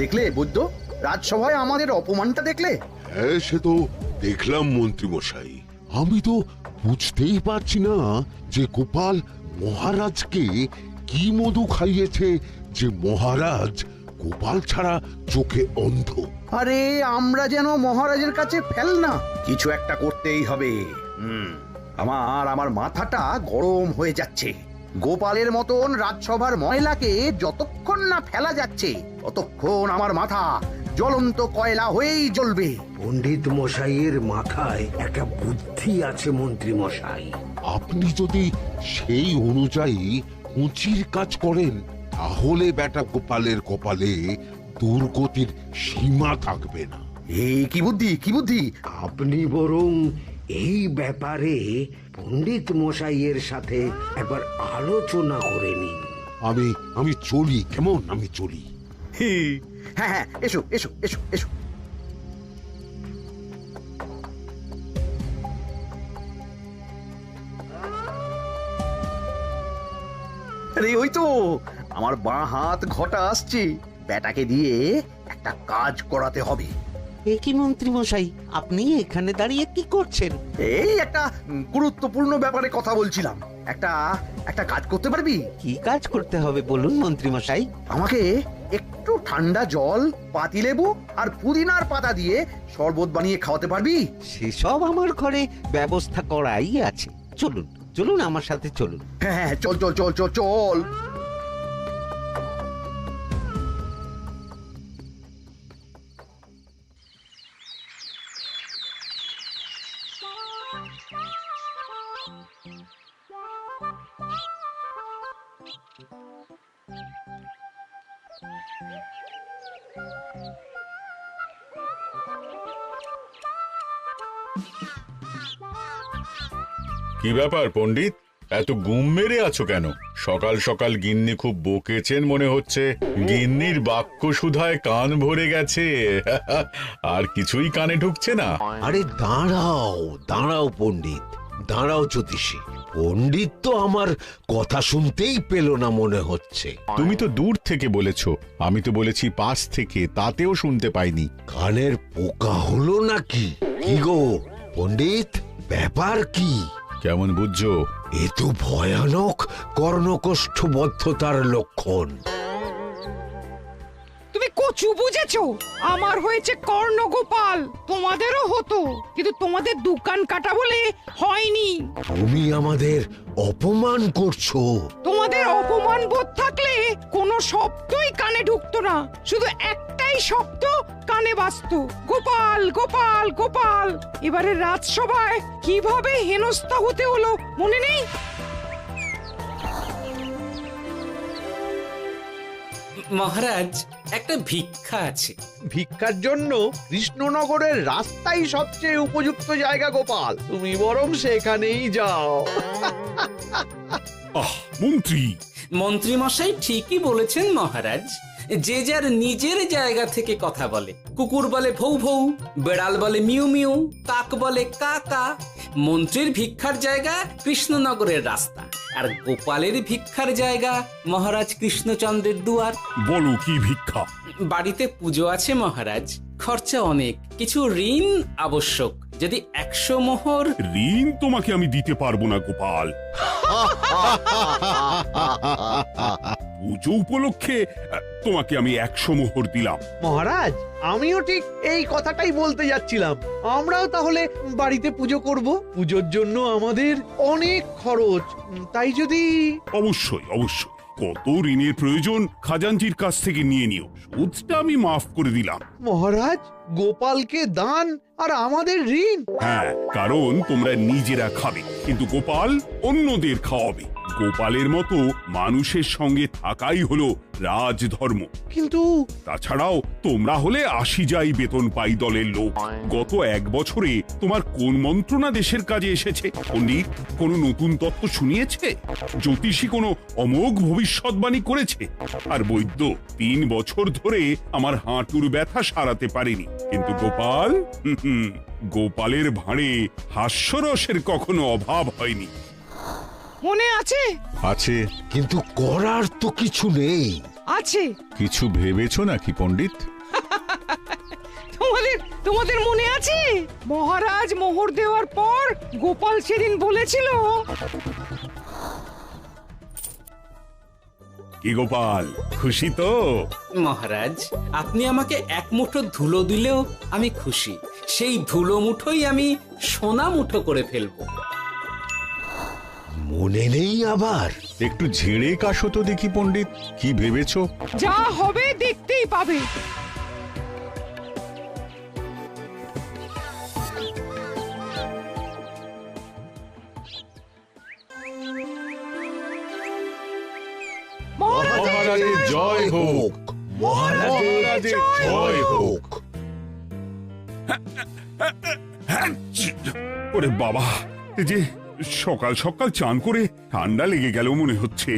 দেখলে বৈদ্য, রাজসভায় আমাদের অপমানটা দেখলে? হ্যাঁ, সে তো দেখলাম মন্ত্রী মশাই। আমি তো বুঝতেই পারছি না যে গোপাল মহারাজকে কি মধু খাইয়েছে যে মহারাজ গোপাল ছাড়া চোখে অন্ধ। আরে আমরা যেন মহারাজের কাছে ফেল না, কিছু একটা করতেই হবে। আমার মাথাটা গরম হয়ে যাচ্ছে। গোপালের মতন রাজসভার ময়লাকে যতক্ষণ না ফেলা যাচ্ছে ততক্ষণ আমার মাথা জ্বলন্ত কয়লা হয়েই জ্বলবে। পণ্ডিত মশাইয়ের মাথায় একটা বুদ্ধি আছে মন্ত্রী মশাই। আপনি যদি সেই অনুযায়ী উঁচির কাজ করেন তাহলে বেটা গোপালের কপালে দুর্গতির সীমা থাকবে না। এই কি বুদ্ধি, কি বুদ্ধি? আপনি বরং এই ব্যাপারে পণ্ডিত মশাইয়ের সাথে একবার আলোচনা করে নিন। আমি চলি, কেমন? আমি চলি। হ্যাঁ হ্যাঁ, এসো এসো এসো এসো। আরে ওই তো আমার বাঁ হাত ঘটা আসছে, বেটাকে দিয়ে একটা কাজ করাতে হবে। এ কি মন্ত্রী মশাই, আপনি এখানে দাঁড়িয়ে কি করছেন? এই একটা গুরুত্বপূর্ণ ব্যাপারে কথা বলছিলাম। একটা একটা কাজ করতে পারবি? কি কাজ করতে হবে বলুন মন্ত্রী মশাই। আমাকে একটু ঠান্ডা জল, পাতিলেবু আর পুদিনার পাতা দিয়ে শরবত বানিয়ে খাওয়াতে পারবি? সেসব আমার ঘরে ব্যবস্থা করাই আছে। চলুন চলুন, আমার সাথে চলুন। হ্যাঁ হ্যাঁ, চল চল চল চল চল। কি ব্যাপার পণ্ডিত, এত গুম মেরে আছো কেন? সকাল সকাল গিন্নি খুব বকেছেন মনে হচ্ছে। গিন্নির বাক্য সুধায় কান ভরে গেছে, আর কিছুই কানে ঢুকছে না। আরে দাঁড়াও দাঁড়াও পণ্ডিত, দাঁড়াও জ্যোতিষী। পণ্ডিত তো আমার কথা শুনতেই পেল না মনে হচ্ছে। তুমি তো দূর থেকে বলেছো, আমি তো বলেছি পাশ থেকে, তাতেও শুনতে পাইনি। কানের পোকা হলো নাকি? কি গো পণ্ডিত, ব্যাপার কি? কেমন বুঝছো? এ তো ভয়ানক কর্ণকোষ্ঠবদ্ধতার লক্ষণ। তুমি কচু বুঝেছো? আমার হয়েছে কর্ণগোপাল, তোমাদেরও হতো, কিন্তু তোমাদের দোকান কাটা বলে হয়নি। তুমি আমাদের অপমান করছো। তোমাদের অপমান বোধ থাকলে কোনো শব্দই কানে ঢুকতো না, শুধু একটাই শব্দ কানে বাজতো, গোপাল গোপাল গোপাল। এবারে রাজসভায় কিভাবে হেনস্থা হতে হলো মনে নেই? মহারাজ, একটা ভিক্ষা আছে। ভিক্ষার জন্য কৃষ্ণনগরের রাস্তাই সবচেয়ে উপযুক্ত জায়গা গোপাল, তুমি বরং সেখানেই যাও। মন্ত্রী মন্ত্রী মশাই ঠিকই বলেছেন মহারাজ। যে যার নিজের জায়গা থেকে কথা বলে। কুকুর বলে ভৌ ভৌ, বেড়াল বলে মিউ মিউ, কাক বলে কা কা। মন্ত্রীর ভিক্ষার জায়গা কৃষ্ণনগরের রাস্তা, আর গোপালের ভিক্ষার জায়গা মহারাজ কৃষ্ণচন্দ্রের দুয়ার। বলো কি ভিক্ষা? বাড়িতে পুজো আছে মহারাজ, খরচা অনেক, কিছু ঋণ আবশ্যক। যদি 100 মোহর। ঋণ তোমাকে আমি দিতে পারবো না গোপাল। পুজো উপলক্ষে তোমাকে আমি 100 মোহর দিলাম। মহারাজ, আমিও ঠিক এই কথাটাই বলতে যাচ্ছিলাম। আমরাও তাহলে বাড়িতে পুজো করব। পুজোর জন্য আমাদের অনেক খরচ, তাই যদি... অবশ্যই অবশ্যই, কত ঋণের প্রয়োজন খাজাঞ্চির কাছ থেকে নিয়ে নিও, সুদটা আমি মাফ করে দিলাম। মহারাজ, গোপালকে দান আর আমাদের ঋণ? হ্যাঁ, কারণ তোমরা নিজেরা খাবে, কিন্তু গোপাল অন্যদের খাওয়াবে। গোপালের মতো মানুষের সঙ্গে থাকাই হলো রাজধর্ম। কিন্তু তাছাড়াও তোমরা হলে 80 যাই বেতন পাই দলের লোক। গত 1 বছরে তোমার কোন মন্ত্রণা দেশের কাজে এসেছে? পণ্ডিত কোনো নতুন তত্ত্ব শুনিয়েছে? জ্যোতিষী কোনো অমোঘ ভবিষ্যৎবাণী করেছে? আর বৈদ্য 3 বছর ধরে আমার হাঁটুর ব্যথা সারাতে পারেনি। কিন্তু গোপাল, গোপালের ভাঁড়ে হাস্যরসের কখনো অভাব হয়নি। মনে আছে? আছে। কিন্তু করার তো কিছু নেই। আছে। কিছু ভেবেছো নাকি পণ্ডিত? তোমাদের মনে আছে মহারাজ মোহর দেওয়ার পর গোপাল সেদিন বলেছিল, কি গোপাল, খুশি তো? মহারাজ, আপনি আমাকে এক মুঠো ধুলো দিলেও আমি খুশি। সেই ধুলো মুঠোই আমি সোনা মুঠো করে ফেলবো। মনে নেই আবার? একটু ঝেড়ে কাশো তো দেখি পণ্ডিত, কি ভেবেছো? যা হবে দেখতেই পাবে। মহারাজের জয় হোক, মহারাজের জয় হোক। ওরে বাবা, এই যে সকাল সকাল চান করে ঠান্ডা লেগে গেল মনে হচ্ছে।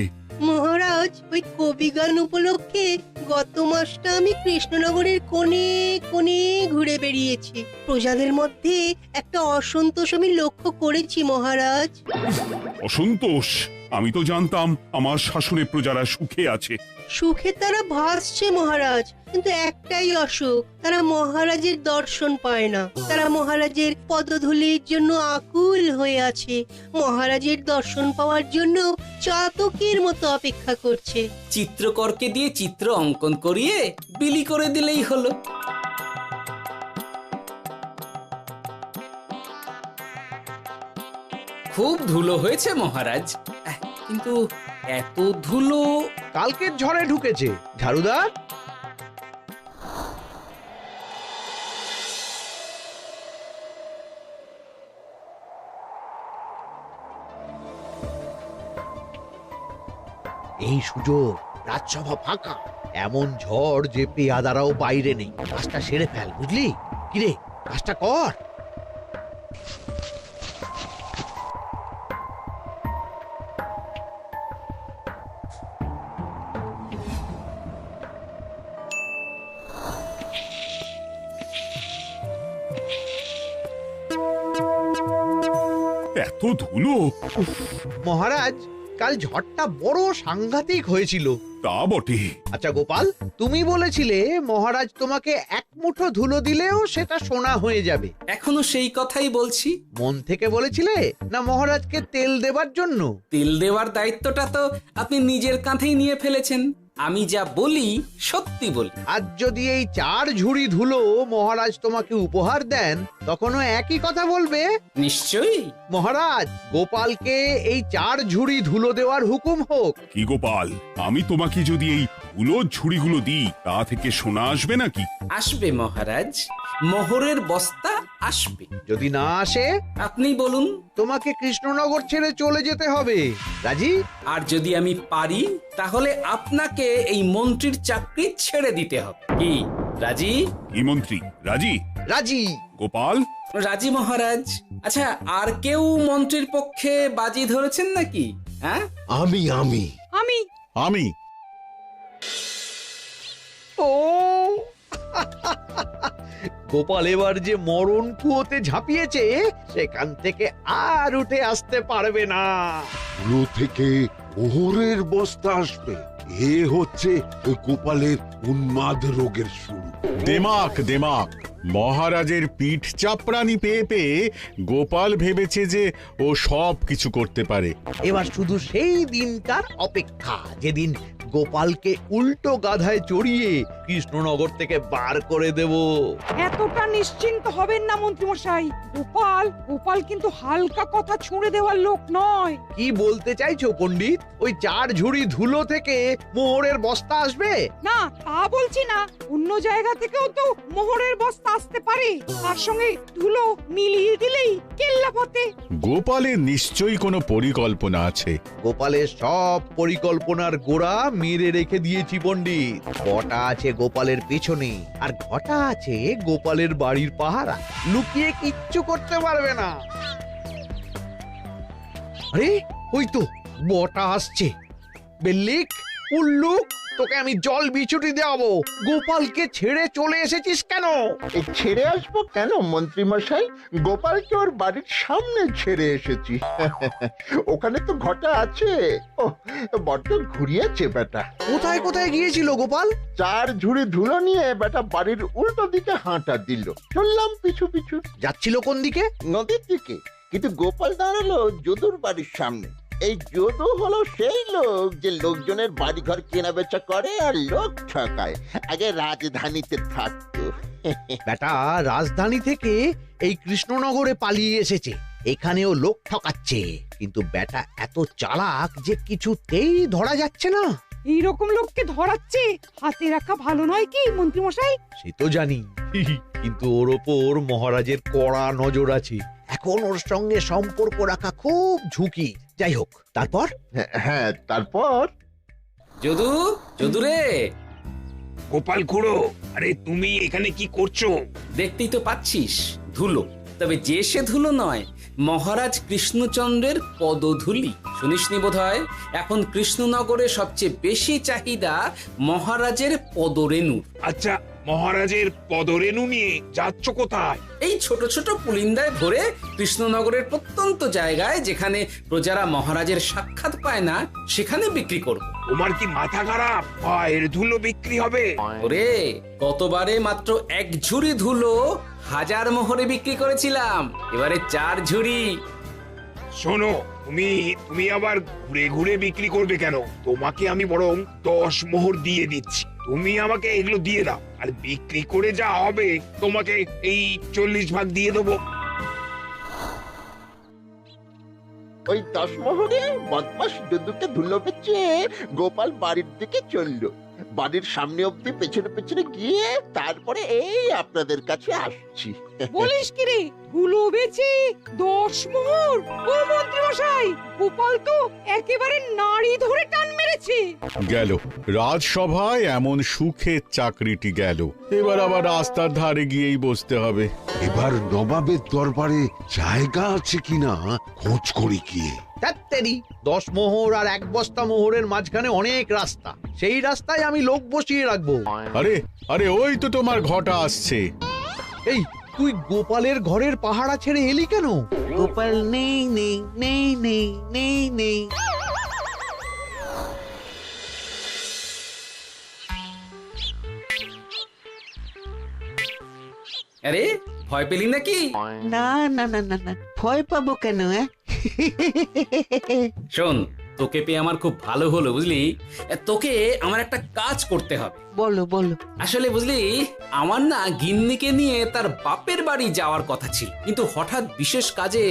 মহারাজ, ওই কবি গান উপলক্ষে গত মাসটা আমি কৃষ্ণনগরের কোণে কোণে ঘুরে বেরিয়েছি। প্রজাদের মধ্যে একটা অসন্তোষ আমি লক্ষ্য করেছি মহারাজ। অসন্তোষ? আমি তো জানতাম আমার শাসনে প্রজারা সুখে আছে। সুখে তারা ভাসছে মহারাজ, কিন্তু একটাই অসুখ, তারা মহারাজের দর্শন পায় না। তারা মহারাজের পদধূলির জন্য আকুল হয়ে আছে, মহারাজের দর্শন পাওয়ার জন্য চাতকের মতো অপেক্ষা করছে। চিত্রকরকে দিয়ে চিত্র অঙ্কন করিয়ে বিলি করে দিলেই হলো। খুব ধুলো হয়েছে মহারাজ, কিন্তু এত ধুলো। কালকের ঝড়ে ঢুকেছে। ঝাড়ুদার, এই সুযোগ, রাজসভা ফাঁকা, এমন ঝড় যে পেয়াদারাও বাইরে নেই। কাজটা সেরে ফেল, বুঝলি? কিরে, কাজটা কর। এত ধুলো! মহারাজ, কাল ঝড়টা বড় সাংঘাতিক হয়েছিল। তা বটে। আচ্ছা গোপাল, তুমি বলেছিলে মহারাজ তোমাকে এক মুঠো ধুলো দিলেও সেটা সোনা হয়ে যাবে। এখনো সেই কথাই বলছি। মন থেকে বলেছিলে না মহারাজকে তেল দেবার জন্য? তেল দেওয়ার দায়িত্বটা তো আপনি নিজের কাঁধেই নিয়ে ফেলেছেন। আমি যা বলি সত্যি বলি। আজ যদি এই 4 ঝুড়ি ধুলো মহারাজ তোমাকে উপহার দেন, তখনও একই কথা বলবে? নিশ্চয়ই। মহারাজ, গোপালকে এই 4 ঝুড়ি ধুলো দেওয়ার হুকুম হোক। কি গোপাল, আমি তোমাকে যদি এই ধুলো ঝুড়িগুলো দিই, তা থেকে সোনা আসবে নাকি? আসবে মহারাজ, মোহরের বস্তা আসবে। যদি না আসে, আপনি বলুন। তোমাকে কৃষ্ণনগর ছেড়ে চলে যেতে হবে। রাজি? আর যদি আমি পারি, তাহলে আপনাকে এই মন্ত্রীর চাকরি ছেড়ে দিতে হবে। কি রাজি? কি মন্ত্রী, রাজি? রাজি। গোপাল? রাজি মহারাজ। আচ্ছা, আর কেউ মন্ত্রীর পক্ষে বাজি ধরেছেন নাকি? হ্যাঁ, আমি আমি আমি আমি। ও গোপাল এবার যে মরণ কুয়োতে ঝাঁপিয়েছে, সেখান থেকে আর উঠে আসতে পারবে না। ধুলো থেকে মোহরের বস্তা আসবে, এ হচ্ছে গোপালের উন্মাদ রোগের শুরু। দেমাক দেমাক, মহারাজের পিঠ চাপড়ানি পেয়ে পেয়ে গোপাল ভেবেছে যে ও সব কিছু করতে পারে। এবার শুধু সেই দিনটার অপেক্ষা, যেদিন গোপালকে উল্টো গাধায় চড়িয়ে কৃষ্ণনগর থেকে বার করে দেব। এতটা নিশ্চিন্ত হবেন না মন্ত্রী মশাই। গোপাল কিন্তু হালকা কথা ছুঁড়ে দেওয়ার লোক নয়। কি বলতে চাইছো পণ্ডিত? ওই 4 ঝুড়ি ধুলো থেকে মোহরের বস্তা আসবে? না, তা বলছি না। অন্য জায়গা থেকেও তো মোহরের বস্তা আসতে পারে। তার সঙ্গে ধুলো মিলিয়ে দিলেই কেল্লা ফতে। গোপালের নিশ্চয়ই কোনো পরিকল্পনা আছে। গোপালের সব পরিকল্পনার গোড়া মেরে রেখে দিয়েছি পণ্ডিত। ঘটা আছে গোপালের পেছনে, আর ঘটা আছে গোপালের বাড়ির পাহারা। লুকিয়ে কিচ্ছু করতে পারবে না। আরে ওই তো বটা আসছে। বেল্লিক, উল্লুক, তোকে আমি জল বিছুটি দেওয়াবো। গোপালকে ছেড়ে চলে এসেছিস কেন? এই ছেড়ে আসবো কেন মন্ত্রী মশাই? গোপালকে ওর বাড়ির সামনে ছেড়ে এসেছি। ওখানে তো ঘটা আছে। ও বড্ড ঘুরিয়েছে বেটা। কোথায় কোথায় গিয়েছিল গোপাল? 4 ঝুড়ি ধুলো নিয়ে বেটা বাড়ির উল্টো দিকে হাঁটা দিল। চললাম পিছু পিছু যাচ্ছিল কোন দিকে? নদীর দিকে। কিন্তু গোপাল দাঁড়ালো যদুর বাড়ির সামনে। এই যদু হলো সেই লোক যে লোকজনের বাড়িঘর কেনা বেচা করে আর লোক ঠকায়। আগে রাজধানীতে থাকতো। বেটা রাজধানী থেকে এই কৃষ্ণনগরে পালিয়ে এসেছে, এখানেও লোক ঠকাচ্ছে। কিন্তু বেটা এত চালাক যে কিছুতেই ধরা যাচ্ছে না। এইরকম লোককে ধরাচ্ছে হাতে রাখা ভালো নয় কি মন্ত্রী মশাই? সে তো জানি, কিন্তু ওর ওপর মহারাজের কড়া নজর আছে। এখন ওর সঙ্গে সম্পর্ক রাখা খুব ঝুঁকি। যাই হোক, তারপর? হ্যাঁ তারপর যদু, যদু রে, গোপাল খুড়ো, আরে তুমি এখানে কি করছো? দেখতেই তো পাচ্ছিস ধুলো। তবে যে সে ধুলো নয়, মহারাজ কৃষ্ণচন্দ্রের পদধূলি। শুনিসনি বোধহয় এখন কৃষ্ণনগরে সবচেয়ে বেশি চাহিদা মহারাজের পদরেণু। আচ্ছা, মহারাজের পদরেণু নিয়ে যাচ্ছ কোথায়? এই ছোট ছোট পুলিন্দায় ভরে কৃষ্ণনগরের প্রত্যন্ত জায়গায় যেখানে প্রজারা মহারাজের সাক্ষাৎ পায় না সেখানে বিক্রি করব। তোমার কি মাথা খারাপ? পায়ের ধুলো বিক্রি হবে? ওরে, গতবারে মাত্র 1 ঝুড়ি ধুলো 1000 মোহরে বিক্রি করেছিলাম, এবারে 4 ঝুড়ি। শোনো, তুমি আবার ঘুরে ঘুরে বিক্রি করবে কেন? তোমাকে আমি বরং 10 মোহর দিয়ে দিচ্ছি। তুমি আমাকে এগুলো দিয়ে দাও, আর বিক্রি করে যা হবে তোমাকে এই 40 ভাগ দিয়ে দেবো। ওই 10 মোহরে বদমাস যদুকে ধুলো বেচে গোপাল বাড়ির দিকে চললো। বাড়ির সামনে অব্দি পেছনে পেছনে গিয়ে তারপরে এই আপনাদের কাছে আসছি। বলিস কি রে, ধুলো বেচে 10 মোহর? ও মন্ত্রী মশাই, গোপাল তো একেবারে নাড়ি ধরে টান মেরেছে। গেল রাজসভায় এমন সুখে চাকরিটি গেল। এবার আবার রাস্তার ধারে গিয়েই বসতে হবে। এবার নবাবের দরবারে জায়গা আছে কিনা খোঁজ করি গিয়ে। তাত্তেরি 10 মোহর আর 1 বস্তা মোহরের মাঝখানে অনেক রাস্তা, সেই রাস্তায় আমি লোক বসিয়ে রাখবো। আরে আরে, ওই তো তোমার ঘটা আসছে। এই তুই গোপালের ঘরের পাহারা ছেড়ে এলি কেন? গোপাল নেই নেই নেই নেই নেই নেই। আরে, ভয় পেলি নাকি? না না না না না, ভয় পাবো কেন? শোন, তোকে পেয়ে আমার খুব ভালো হলো বুঝলি। তোকে আমার একটা কাজ করতে হবে। বলো বলো। আসলে বুঝলি, আমার না গিন্নিকে নিয়ে তার বাপের বাড়ি যাওয়ার কথা ছিল, কিন্তু হঠাৎ বিশেষ কাজে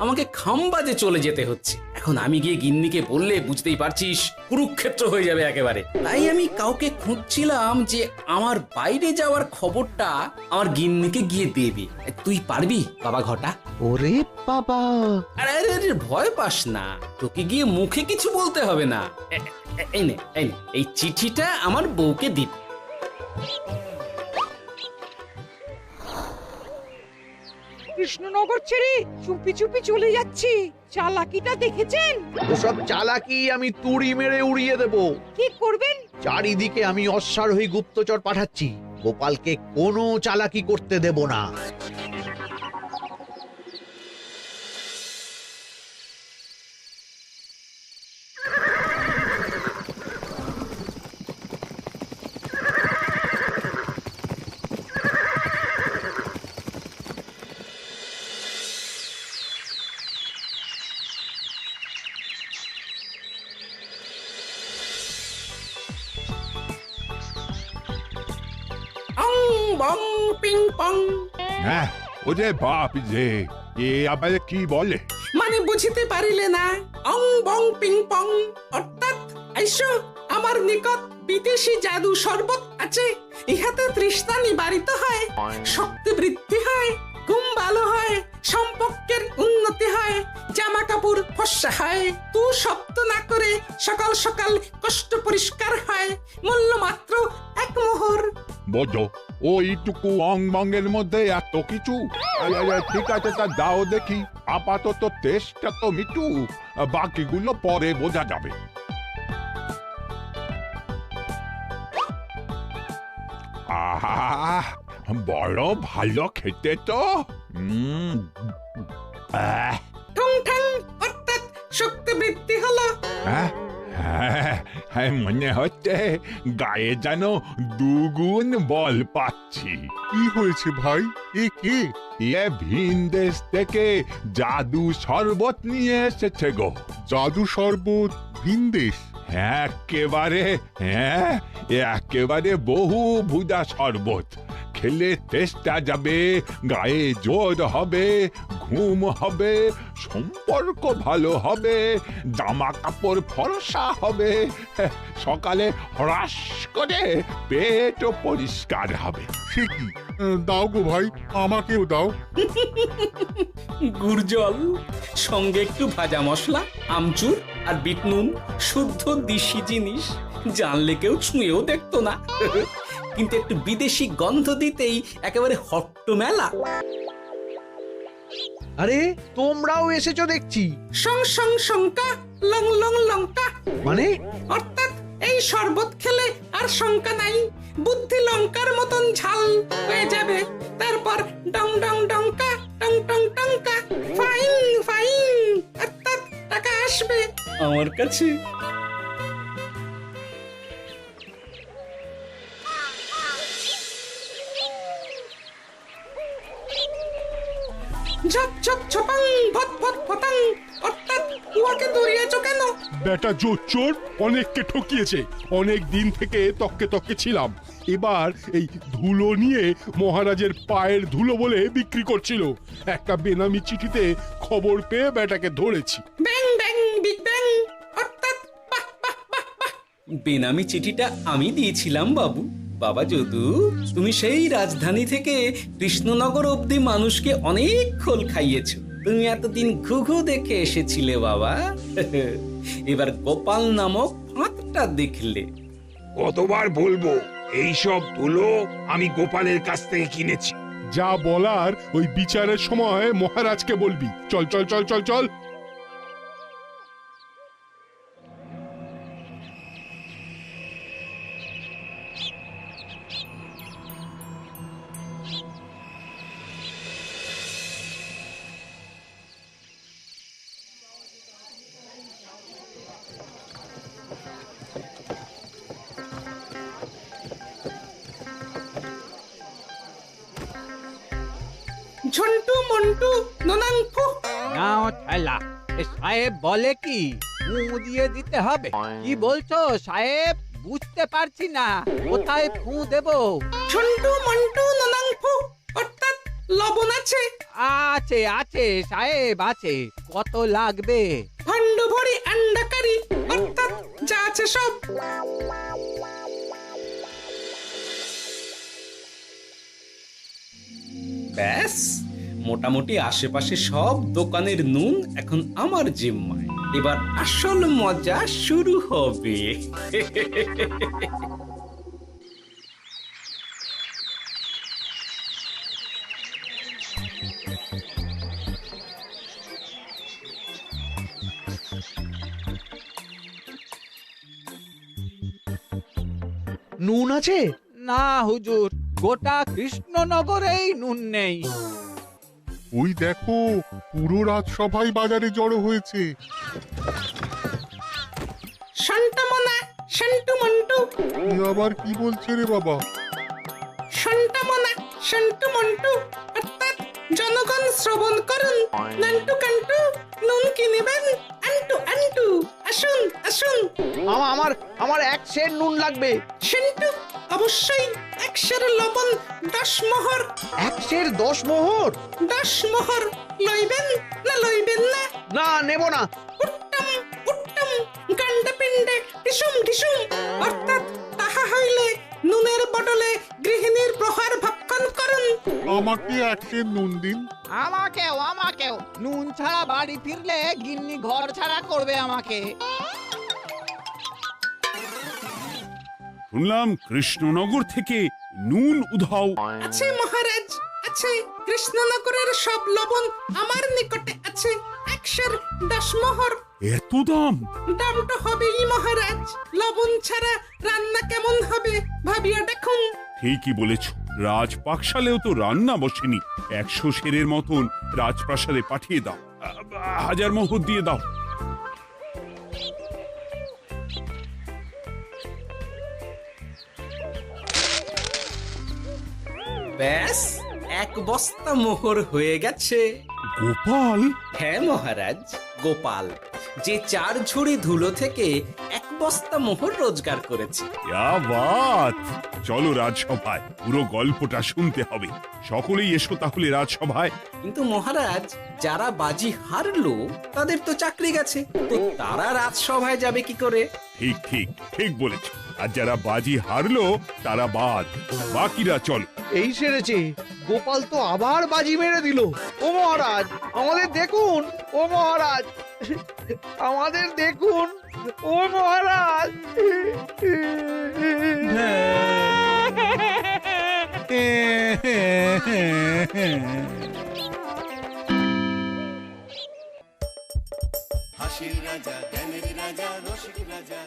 আমাকে খামবাজে চলে যেতে হচ্ছে। এখন আমি গিয়ে গিন্নিকে বললে বুঝতেই পারছিস কুরুক্ষেত্র হয়ে যাবে একেবারে। তাই আমি কাউকে খুঁজছিলাম যে আমার বাইরে যাওয়ার খবরটা আমার গিন্নিকে গিয়ে দেবে। তুই পারবি বাবা ঘটা? ওরে বাবা, আরে আরে আরে, ভয় পাস না, তোকে গিয়ে মুখে কিছু বলতে হবে না। এই নে, এই চিঠিটা আমার বউকে দিবি। কৃষ্ণনগর ছেড়ে চুপি চুপি চলে যাচ্ছি, চালাকিটা দেখেছেন? ওসব চালাকি আমি তুড়ি মেরে উড়িয়ে দেব। কি করবেন? চারিদিকে আমি অশ্বারোহী গুপ্তচর পাঠাচ্ছি, গোপালকে কোনো চালাকি করতে দেব না। অং বং পিং পং। হ্যাঁ, ওরে বাপ রে, এ আবার কি বলে? মানে বুঝিতে পারিলে না? অং বং পিং পং অর্থাৎ আইসো আমার নিকট বিদেশি জাদু শরবত আছে। ইহাতে তৃষ্ণা নিবারিত হয়, শক্তি বৃদ্ধি হয়, ঘুম ভালো হয়, সম্পর্কের উন্নতি হয়, জামা কাপড় ফর্সা হয়, তু শব্দ না করে সকাল সকাল কষ্ট পরিষ্কার হয়। মূল্য মাত্র 1 মোহর। বোঝো, ওইটুকু অংবঙ্গের মধ্যে এত কিছু? ঠিক আছে, তা দাও দেখি। আপাতত টেস্টটা তো মিটু, বাকিগুলো পরে বোঝা যাবে। আহ বড় ভালো খেতে তো আহ, ঠং ঠং অর্থাৎ শক্তি বৃদ্ধি হলো। হ্যাঁ, হ্যাঁ, মনে হচ্ছে গায়ে যেন দুগুণ বল পাচ্ছি। কি হয়েছে ভাই? এ কে? এ ভিন দেশ থেকে জাদু শরবত নিয়ে এসেছে গো। জাদু শরবত ভিন দেশ? একেবারে, হ্যাঁ, একেবারে বহু ভুজা শরবত। খেলে তেষ্টা যাবে, গায়ে জোর হবে, ঘুম হবে, সম্পর্ক ভালো হবে, জামা কাপড় ফর্সা হবে, সকালে হ্রাস করে পেটও পরিষ্কার হবে। সে কি? দাও গো ভাই, আমাকেও দাও। গুড় জল, সঙ্গে একটু ভাজা মশলা, আমচুর আর বিট নুন, শুদ্ধ দেশি জিনিস। জানলে কেউ ছুঁয়েও দেখতো না, কিন্তু একটু বিদেশি গন্ধ দিতেই একেবারে হট্ট মেলা। আরে তোমরাও এসেছো দেখছি। সং সং শঙ্কা, লং লং লঙ্কা। মানে? অর্থাৎ এই শরবত খেলে আর শঙ্কা নাই, বুদ্ধি লঙ্কার মতন ঝাল হয়ে যাবে। তারপর ডং ডং ডঙ্কা, টং টং টঙ্কা, ফাইন ফাইন, অর্থাৎ টাকা আসবে আমার কাছে। ঝপ ঝপ ছপাং, ভট ভট ফটাং, অর্থাৎ উহাকে দৌড়িয়েছ কেন? বেটা জোচ্চোর অনেককে ঠকিয়েছে। অনেক দিন থেকে তককে তককে ছিলাম। এবার এই ধুলো নিয়ে মহারাজের পায়ের ধুলো বলে বিক্রি করছিল। একটা বেনামি চিঠিতে খবর পেয়ে বেটাকে ধরেছি। ব্যাং ব্যাং বিগ ব্যাং, অর্থাৎ বাহ বাহ বাহ বাহ। বেনামি চিঠিটা আমি দিয়েছিলাম বাবু। বাবা যদু, তুমি সেই রাজধানী থেকে কৃষ্ণনগর অবধি মানুষকে অনেক খোল খাইয়েছো। তুমি এতদিন ঘুঘু দেখে এসেছিলে বাবা, এবার গোপাল নামক ফাঁদটা দেখলে। কতবার বলবো এইসব ধুলো আমি গোপালের কাছ থেকে কিনেছি। যা বলার ওই বিচারের সময় মহারাজকে বলবি। চল চল চল চল চল। ঝন্টু মন্টু ননাংফু। নাও ঠেলা। সাহেব বলে কি ফু দিয়ে দিতে হবে? কি বলছো সাহেব? বুঝতে পারছি না, কোথায় ফু দেব? ঝন্টু মন্টু ননাংফু, অর্থাৎ লবণ আছে? আছে আছে সাহেব আছে। কত লাগবে? ভান্ড ভরি আন্ডাকারি, অর্থাৎ যা আছে সব। ব্যাস, মোটামুটি আশেপাশে সব দোকানের নুন এখন আমার জিম্মায়। এবার আসল মজা শুরু হবে। নুন আছে? না হুজুর, গোটা কৃষ্ণনগরেই নুন নেই। ওই দেখো, পুরো রাজসভাই বাজারে জড়ো হয়েছে। শান্তামনা, শান্টু মন্টু। আবার কি বলছে রে বাবা? শান্তামনা, শান্টু মন্টু, অর্থাৎ জনগণ শ্রবণ করুন। নান্টু কান্টু, নুন কিনিবেন আন্টু আন্টু। আসুন আসুন। আমার আমার এক সের নুন লাগবে। শান্টু, অবশ্যই 1 সের লবণ 10 মোহর। 1 সের 10 মোহর? 10 মোহর লইবেন না লইবেন না? না, নেব না। উত্তম উত্তম, গান্ডা পিণ্ডে টিসুম টিসুম, অর্থাৎ তাহা হইলে নুনের বদলে গৃহিণীর প্রহার ভক্ষণ করুন। আমাকে 1 সের নুন দিন। আমাকেও আমাকেও। নুন ছাড়া বাড়ি ফিরলে গিন্নি ঘর ছাড়া করবে আমাকে। শুনলাম কৃষ্ণনগর থেকে নুন উধাও। আছে মহারাজ, আছে। কৃষ্ণনগরের সব লবণ আমার নিকটে আছে। 1 সের 10 মোহর। এত দাম? দাম তো হবেই মহারাজ। লবণ ছাড়া রান্না কেমন হবে ভাবিয়া দেখুন। ঠিকই বলেছ, রাজপাকশালেও তো রান্না বসেনি। 100 সেরের মতন রাজপ্রাসাদে পাঠিয়ে দাও। 1000 মোহর দিয়ে দাও। ব্যাস 1 বস্তা মোহর হয়ে গেছে। গোপাল? হ্যাঁ মহারাজ, গোপাল, যে 4 ঝুড়ি ধুলো থেকে 1 বস্তা মোহর রোজগার করেছে। ইয়া বাত! চলো রাজসভায়, পুরো গল্পটা শুনতে হবে। সকলেই এসো তাহলে রাজসভায়। কিন্তু মহারাজ, যারা বাজি হারলো তাদের তো চাকরি গেছে, তো তারা রাজসভায় যাবে কি করে? ঠিক ঠিক ঠিক বলেছ। আর যারা বাজি হারলো তারা বাদ, বাকিরা চলো। এই সেরেছে, গোপাল তো আবার বাজি মেরে দিল। ও মহারাজ, আমাদের দেখুন। ও মহারাজ, আমাদের দেখুন। ও মহারাজ। হাসির রাজা, জ্ঞানের রাজা, রসিক রাজা।